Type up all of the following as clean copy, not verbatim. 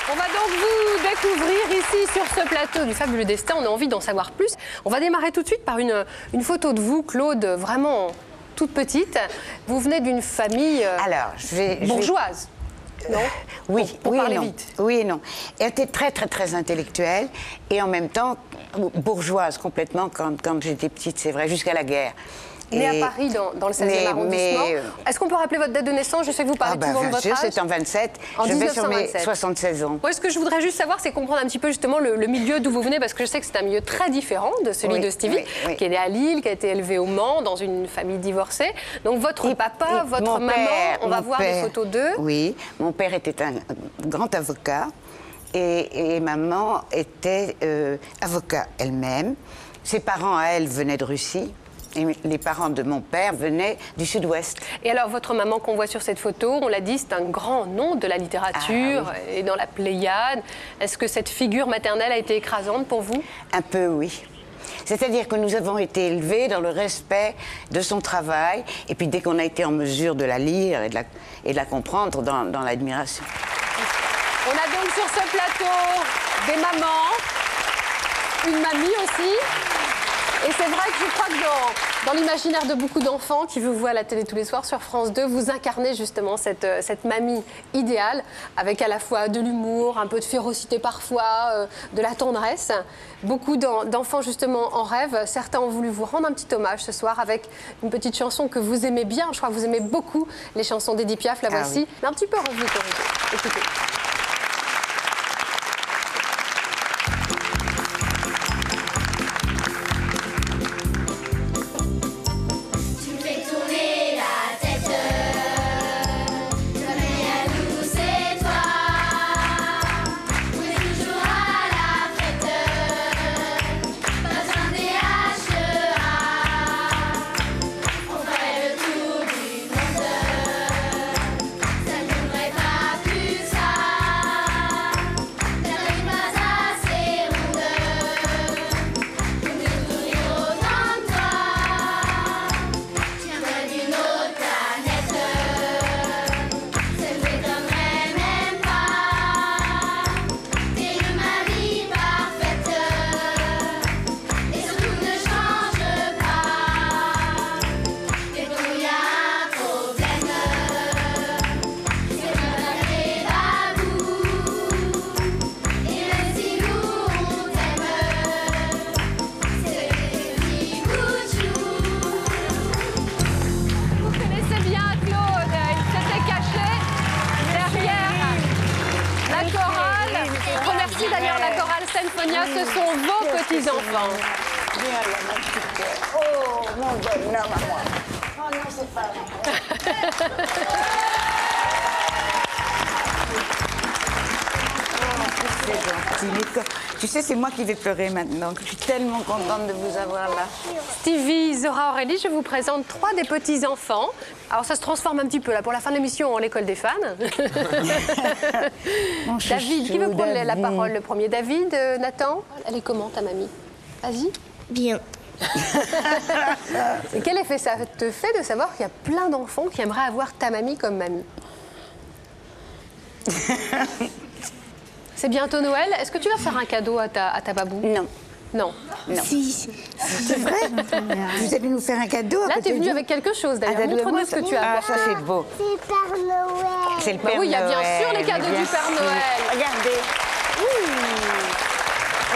On va donc vous découvrir ici sur ce plateau du Fabuleux Destin. On a envie d'en savoir plus. On va démarrer tout de suite par une photo de vous, Claude, vraiment toute petite. Vous venez d'une famille bourgeoise. Non Oui, pour oui parler et non. vite. Oui et non. Elle était très intellectuelle et en même temps bourgeoise complètement quand j'étais petite, c'est vrai, jusqu'à la guerre. Née à Paris, dans le 16e arrondissement. Est-ce qu'on peut rappeler votre date de naissance? Je sais que vous parlez souvent de votre âge. C'est en 27. En je vais sur mes 1927. 76 ans. Moi, ce que je voudrais juste savoir, c'est comprendre un petit peu justement le milieu d'où vous venez, parce que je sais que c'est un milieu très différent de celui de Stevie, qui est né à Lille, qui a été élevé au Mans, dans une famille divorcée. Donc votre papa, votre maman, on va voir des photos d'eux. Oui, mon père était un grand avocat et maman était avocat elle-même. Ses parents, à elle, venaient de Russie. Et les parents de mon père venaient du sud-ouest. Et alors, votre maman qu'on voit sur cette photo, on l'a dit, c'est un grand nom de la littérature et dans la Pléiade. Est-ce que cette figure maternelle a été écrasante pour vous? Un peu, oui. C'est-à-dire que nous avons été élevés dans le respect de son travail, et puis dès qu'on a été en mesure de la lire et de la comprendre, dans l'admiration. On a donc sur ce plateau des mamans, une mamie aussi. Et c'est vrai que je crois que dans l'imaginaire de beaucoup d'enfants qui vous voient à la télé tous les soirs sur France 2, vous incarnez justement cette mamie idéale, avec à la fois de l'humour, un peu de férocité parfois, de la tendresse. Beaucoup d'enfants justement en rêvent. Certains ont voulu vous rendre un petit hommage ce soir avec une petite chanson que vous aimez bien. Je crois que vous aimez beaucoup les chansons d'Édith Piaf, la voici. Oui. Mais un petit peu revue corrigée. Écoutez. Ce sont vos petits-enfants. Viens là, mon petit cœur. Oh, mon bonhomme à moi. Oh non, c'est pas vrai. C'est gentil. Tu sais, c'est moi qui vais pleurer maintenant. Je suis tellement contente de vous avoir là. Stevie, Zora, Aurélie, je vous présente 3 des petits-enfants. Alors ça se transforme un petit peu là pour la fin de l'émission en l'école des fans. David, qui veut prendre la parole le premier? David, Nathan, elle est comment ta mamie? Vas-y. Bien. Et quel effet ça te fait de savoir qu'il y a plein d'enfants qui aimeraient avoir ta mamie comme mamie? C'est bientôt Noël. Est-ce que tu vas faire un cadeau à ta babou? Non. Non. Non. Si. C'est vrai? Vous allez nous faire un cadeau? Là, tu es venue avec quelque chose d'ailleurs. Montre-nous ce que tu as apporté. Ah, ça c'est beau. C'est Père Noël. C'est le Père Noël. Oui, il y a bien sûr les cadeaux du Père Noël. Regardez.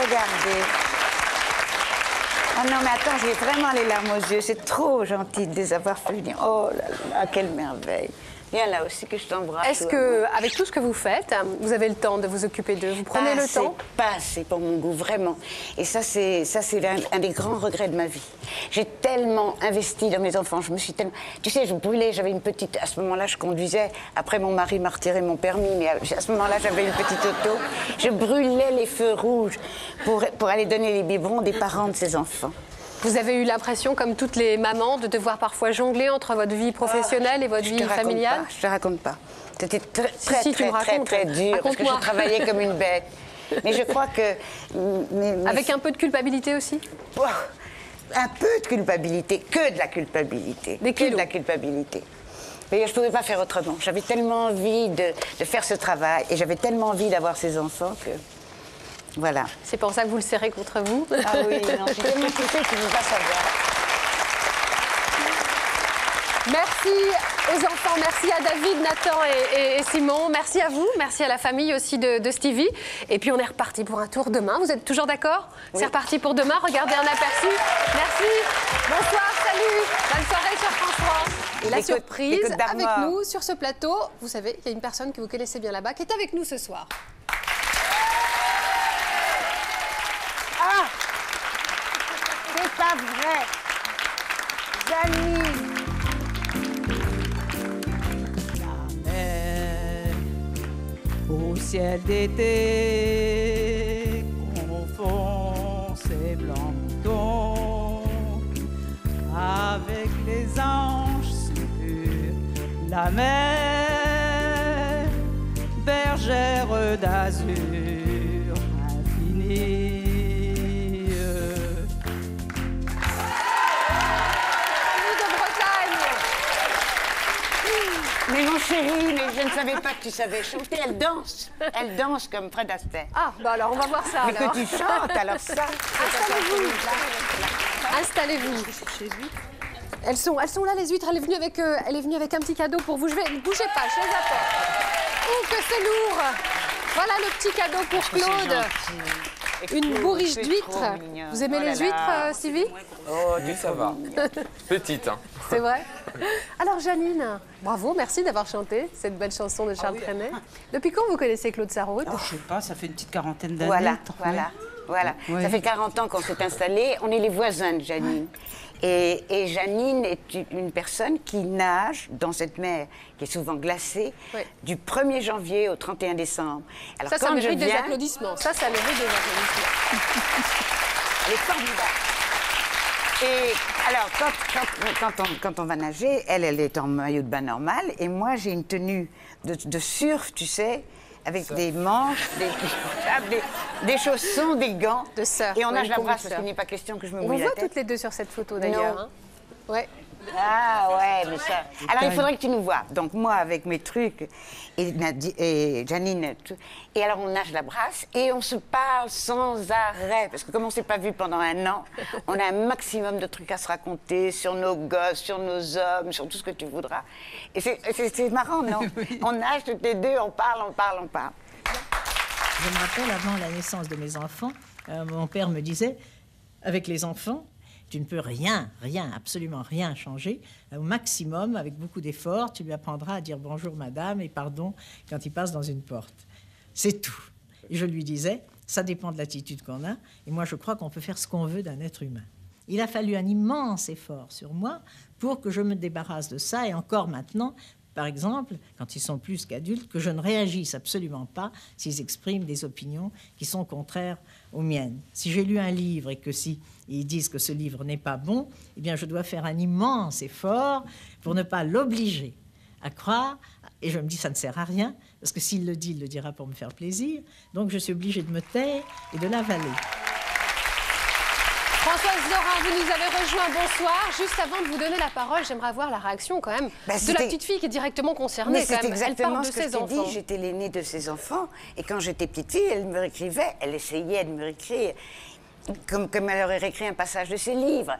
Regardez. Oh non, mais attends, j'ai vraiment les larmes aux yeux. C'est trop gentil de les avoir fait venir. Oh là là, quelle merveille. Viens là aussi que je t'embrasse. Est-ce que, avec tout ce que vous faites, vous avez le temps de vous occuper d'eux? Vous prenez le temps? Pas assez pour mon goût, vraiment. Et ça, c'est un des grands regrets de ma vie. J'ai tellement investi dans mes enfants. Je me suis tellement... Tu sais, je brûlais, j'avais une petite... À ce moment-là, je conduisais. Après, mon mari m'a retiré mon permis. Mais à ce moment-là, j'avais une petite auto. Je brûlais les feux rouges pour aller donner les biberons des parents de ses enfants. Vous avez eu l'impression, comme toutes les mamans, de devoir parfois jongler entre votre vie professionnelle et votre vie familiale? Je te raconte pas. C'était très dur parce que je travaillais comme une bête. Mais je crois que... Avec un peu de culpabilité aussi? Oh, un peu de culpabilité, que de la culpabilité. Des kilos. Que de la culpabilité. Mais je ne pouvais pas faire autrement. J'avais tellement envie de faire ce travail et j'avais tellement envie d'avoir ces enfants que... Voilà. C'est pour ça que vous le serrez contre vous? Ah oui, non, j'ai tellement kiffé que je ne veux pas savoir. Merci aux enfants, merci à David, Nathan et Simon. Merci à vous, merci à la famille aussi de Stevie. Et puis on est reparti pour un tour demain. Vous êtes toujours d'accord? Oui. C'est reparti pour demain. Regardez un aperçu. Merci. Bonsoir, salut. Bonne soirée sur France 3. Et la surprise avec nous sur ce plateau, vous savez, il y a une personne que vous connaissez bien là-bas qui est avec nous ce soir. Ah! C'est pas vrai! Janine! Au ciel d'été confond ses blancs moutons avec les anges sur la mer, bergère d'azur infinie. Mais mon chéri, mais je ne savais pas que tu savais chanter. Elle danse comme Fred Astaire. Ah, bah alors on va voir ça. Mais alors. que tu chantes, alors ça. Installez-vous. Elles sont là les huîtres. Elle est venue avec un petit cadeau pour vous. Ne bougez pas, je les apporte. Oh que c'est lourd. Voilà le petit cadeau pour Claude. Une bourriche d'huîtres. Vous aimez les huîtres, Sylvie? Oh, ça va. Petite, hein. C'est vrai. Alors, Janine, bravo, merci d'avoir chanté cette belle chanson de Charles Trenet. Depuis quand vous connaissez Claude Sarraute? Je sais pas, ça fait une petite quarantaine d'années. Voilà. Ouais. Ça fait 40 ans qu'on s'est installés. On est les voisins de Janine. Et Janine est une personne qui nage dans cette mer qui est souvent glacée du 1er janvier au 31 décembre. Alors, ça mérite des applaudissements. Ça mérite des applaudissements. Elle est formidable. Et alors, quand on va nager, elle est en maillot de bain normal. Et moi, j'ai une tenue de surf, tu sais, avec des manches, des chaussons, des gants. De surf. Et on nage la brasse parce qu'il n'est pas question que je me mouille la tête. On voit toutes les deux sur cette photo d'ailleurs. Hein. Ouais. Ah ouais, mais ça... Alors il faudrait que tu nous vois. Donc moi avec mes trucs et Janine, et alors on nage la brasse et on se parle sans arrêt. Parce que comme on ne s'est pas vu pendant un an, on a un maximum de trucs à se raconter sur nos gosses, sur nos hommes, sur tout ce que tu voudras. Et c'est marrant, non? Oui. On nage toutes les deux, on parle. Je me rappelle, avant la naissance de mes enfants, mon père me disait, avec les enfants, tu ne peux rien, absolument rien changer. Au maximum, avec beaucoup d'efforts, tu lui apprendras à dire bonjour madame et pardon quand il passe dans une porte. C'est tout. Et je lui disais, ça dépend de l'attitude qu'on a. Et moi, je crois qu'on peut faire ce qu'on veut d'un être humain. Il a fallu un immense effort sur moi pour que je me débarrasse de ça. Et encore maintenant, par exemple, quand ils sont plus qu'adultes, que je ne réagisse absolument pas s'ils expriment des opinions qui sont contraires aux miennes. Si j'ai lu un livre et que si ils disent que ce livre n'est pas bon, eh bien je dois faire un immense effort pour ne pas l'obliger à croire. Et je me dis, ça ne sert à rien, parce que s'il le dit, il le dira pour me faire plaisir. Donc je suis obligée de me taire et de l'avaler. Françoise Dorin, vous nous avez rejoint, bonsoir. Juste avant de vous donner la parole, j'aimerais avoir la réaction quand même de la petite fille qui est directement concernée. Mais c'est exactement ce que je t'ai dit, j'étais l'aînée de ses enfants. Et quand j'étais petite fille, elle me réécrivait, elle essayait de me réécrire, comme elle aurait réécrit un passage de ses livres.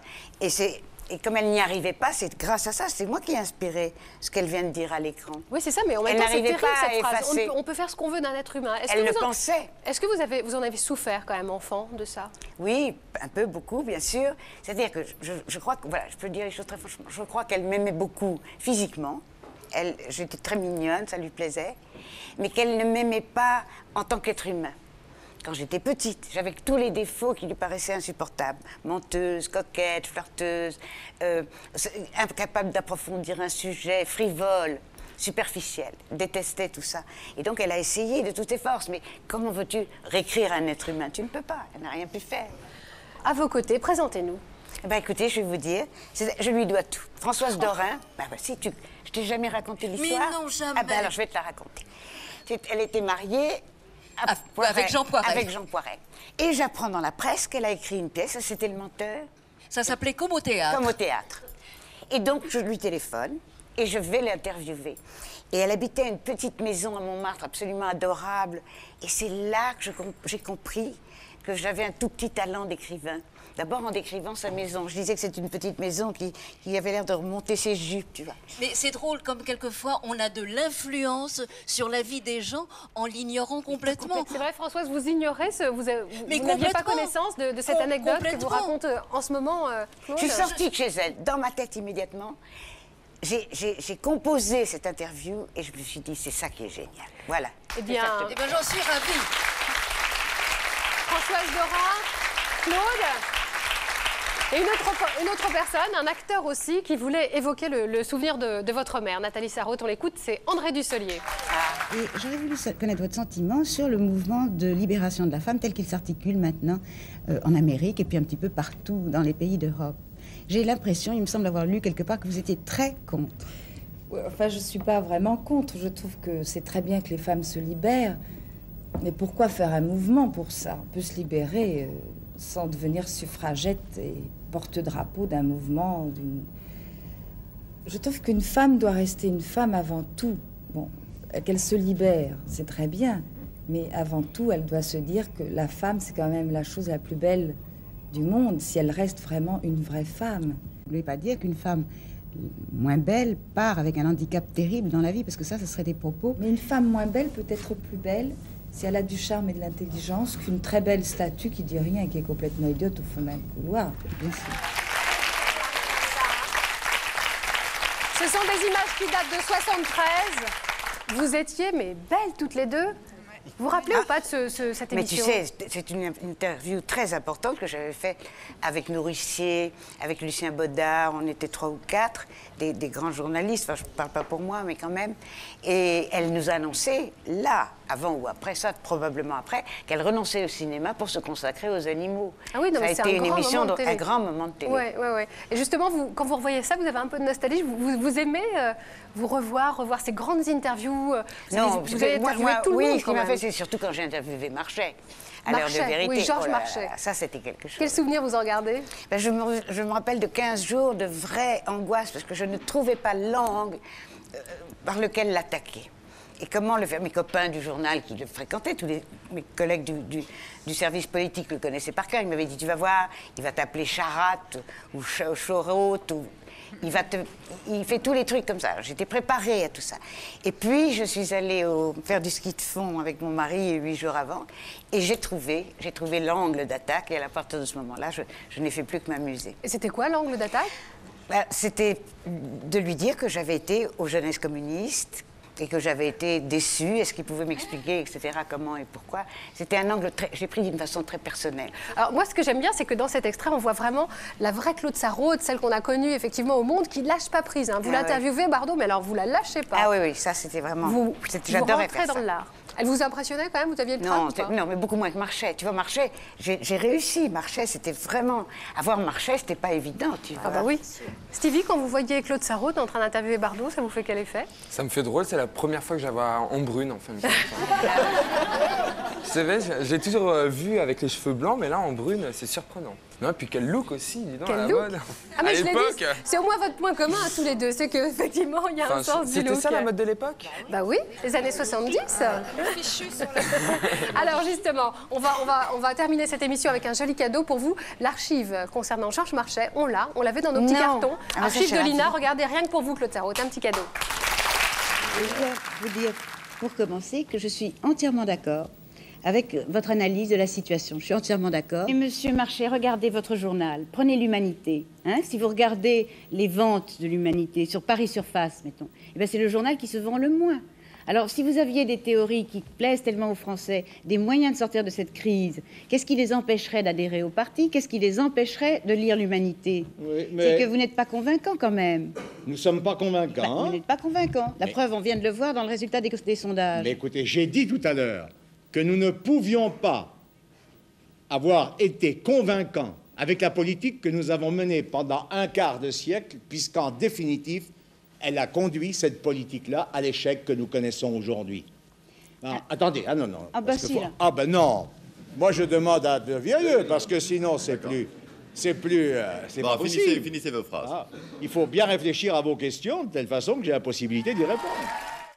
Et comme elle n'y arrivait pas, c'est grâce à ça, c'est moi qui ai inspiré ce qu'elle vient de dire à l'écran. Oui, c'est ça, mais en même temps, c'est terrible cette phrase. On peut faire ce qu'on veut d'un être humain. Elle le pensait. Est-ce que vous en avez souffert quand même, enfant, de ça? Oui, un peu, beaucoup, bien sûr. C'est-à-dire que je crois que, voilà, je peux dire les choses très franchement, je crois qu'elle m'aimait beaucoup physiquement. J'étais très mignonne, ça lui plaisait. Mais qu'elle ne m'aimait pas en tant qu'être humain. Quand j'étais petite, j'avais tous les défauts qui lui paraissaient insupportables. Menteuse, coquette, flirteuse, incapable d'approfondir un sujet, frivole, superficielle, détestait tout ça. Et donc elle a essayé de toutes ses forces. Mais comment veux-tu réécrire un être humain? Tu ne peux pas, elle n'a rien pu faire. À vos côtés, présentez-nous. Écoutez, je vais vous dire, je lui dois tout. Françoise Dorin, si je t'ai jamais raconté l'histoire. Mais non, jamais. Alors je vais te la raconter. Elle était mariée avec Jean Poiret. Avec Jean Poiret. Et j'apprends dans la presse qu'elle a écrit une pièce, c'était Le Menteur. Ça s'appelait Comme au théâtre. Comme au théâtre. Et donc, je lui téléphone et je vais l'interviewer. Et elle habitait une petite maison à Montmartre absolument adorable. Et c'est là que j'ai compris que j'avais un tout petit talent d'écrivain. D'abord en décrivant sa maison. Je disais que c'est une petite maison qui avait l'air de remonter ses jupes, tu vois. Mais c'est drôle, comme quelquefois, on a de l'influence sur la vie des gens en l'ignorant complètement. C'est vrai, Françoise, vous ignorez, vous Mais n'aviez pas connaissance de cette anecdote que vous raconte en ce moment, Claude? Je suis sortie de chez elle, dans ma tête immédiatement. J'ai composé cette interview et je me suis dit, c'est ça qui est génial. Voilà. Eh bien, j'en suis ravie. Françoise Dorin, Claude, et une autre personne, un acteur aussi, qui voulait évoquer le souvenir de votre mère, Nathalie Sarraute. On l'écoute, c'est André Dussolier. Et j'aurais voulu connaître votre sentiment sur le mouvement de libération de la femme tel qu'il s'articule maintenant en Amérique et puis un petit peu partout dans les pays d'Europe. J'ai l'impression, il me semble avoir lu quelque part, que vous étiez très contre. Enfin, je ne suis pas vraiment contre. Je trouve que c'est très bien que les femmes se libèrent. Mais pourquoi faire un mouvement pour ça? On peut se libérer sans devenir suffragette et porte-drapeau d'un mouvement. Je trouve qu'une femme doit rester une femme avant tout. Bon, qu'elle se libère, c'est très bien. Mais avant tout, elle doit se dire que la femme, c'est quand même la chose la plus belle du monde, si elle reste vraiment une vraie femme. Vous ne voulez pas dire qu'une femme moins belle part avec un handicap terrible dans la vie, parce que ça serait des propos. Mais une femme moins belle peut être plus belle si elle a du charme et de l'intelligence qu'une très belle statue qui dit rien et qui est complètement idiote au fond d'un couloir. Bien sûr. Ce sont des images qui datent de 73. Vous étiez, mais belles toutes les deux. Vous vous rappelez ou pas de cette émission? Mais tu sais, c'est une interview très importante que j'avais faite avec Nourricier, avec Lucien Baudard. On était 3 ou 4, des grands journalistes. Enfin, je ne parle pas pour moi, mais quand même. Et elle nous a annoncé, là, avant ou après ça, probablement après, qu'elle renonçait au cinéma pour se consacrer aux animaux. Ah oui, non, ça a été une émission, un grand moment de télé. Ouais. Et justement, quand vous revoyez ça, vous avez un peu de nostalgie. Vous aimez vous revoir ces grandes interviews. Non, vous avez interviewé tout le monde. Oui, ce qui m'a fait, c'est surtout quand j'ai interviewé Marchais. À l'heure de vérité. Oui, Georges Marchais. Ça, c'était quelque chose. Quel souvenir vous en gardez? Ben, je me rappelle de 15 jours de vraie angoisse parce que je ne trouvais pas l'angle par lequel l'attaquer. Et comment le faire? Mes copains du journal qui le fréquentaient, tous mes collègues du service politique le connaissaient par cœur. Ils m'avaient dit, tu vas voir, il va t'appeler Charate ou Chorote ou... Il fait tous les trucs comme ça. J'étais préparée à tout ça. Et puis, je suis allée faire du ski de fond avec mon mari 8 jours avant. Et j'ai trouvé l'angle d'attaque. Et à partir de ce moment-là, je n'ai fait plus que m'amuser. Et c'était quoi l'angle d'attaque? C'était de lui dire que j'avais été aux jeunesses communistes et que j'avais été déçue. Est-ce qu'il pouvait m'expliquer, etc., comment et pourquoi? C'était un angle j'ai pris d'une façon très personnelle. Alors moi, ce que j'aime bien, c'est que dans cet extrait, on voit vraiment la vraie Claude Sarraute, celle qu'on a connue effectivement au Monde, qui lâche pas prise. Hein. Vous l'interviewez, Bardot, mais alors vous la lâchez pas. Ah oui, ça c'était vraiment... J'adorais faire ça. Dans l'art. Elle vous impressionnait quand même? Vous aviez le trac ou pas? Non, mais beaucoup moins que Marchais. Tu vois, Marchais, j'ai réussi. Marchais, c'était vraiment... Avoir Marchais, c'était pas évident, tu vois. Ah bah oui. Stevie, quand vous voyez Claude Sarraute en train d'interviewer Bardot, ça vous fait quel effet? Ça me fait drôle, c'est la première fois que je la vois en brune, en fin de compte. Vous savez, j'ai toujours vu avec les cheveux blancs, mais là, en brune, c'est surprenant. Non, et puis quel look aussi, dis donc, à la mode. Ah mais je l'ai dit, c'est au moins votre point commun à tous les deux, c'est qu'effectivement, il y a un sens du look. C'était ça la mode de l'époque? Bah oui, les années 70. Alors justement, on va terminer cette émission avec un joli cadeau pour vous. L'archive concernant Georges Marchais, on l'avait dans nos petits cartons. Archive de l'INA, regardez, rien que pour vous, Claude Sarraute, un petit cadeau. Et je dois vous dire, pour commencer, que je suis entièrement d'accord avec votre analyse de la situation. Je suis entièrement d'accord. Et Monsieur Marchais, regardez votre journal. Prenez l'Humanité. Hein, si vous regardez les ventes de l'Humanité sur Paris Surface, mettons, eh bien c'est le journal qui se vend le moins. Alors, si vous aviez des théories qui plaisent tellement aux Français, des moyens de sortir de cette crise, qu'est-ce qui les empêcherait d'adhérer au parti? Qu'est-ce qui les empêcherait de lire l'Humanité? Oui, mais... C'est que vous n'êtes pas convaincant quand même. Nous ne sommes pas convaincants. Vous n'êtes pas convaincant. La preuve, on vient de le voir dans le résultat des sondages. Mais écoutez, j'ai dit tout à l'heure que nous ne pouvions pas avoir été convaincants avec la politique que nous avons menée pendant un quart de siècle, puisqu'en définitive, elle a conduit cette politique-là à l'échec que nous connaissons aujourd'hui. Attendez, non. Ah bah si, là. Ah ben non. Moi, je demande à de vieux, parce que sinon, c'est plus... c'est plus... c'est pas possible. Finissez vos phrases. Ah, il faut bien réfléchir à vos questions de telle façon que j'ai la possibilité d'y répondre.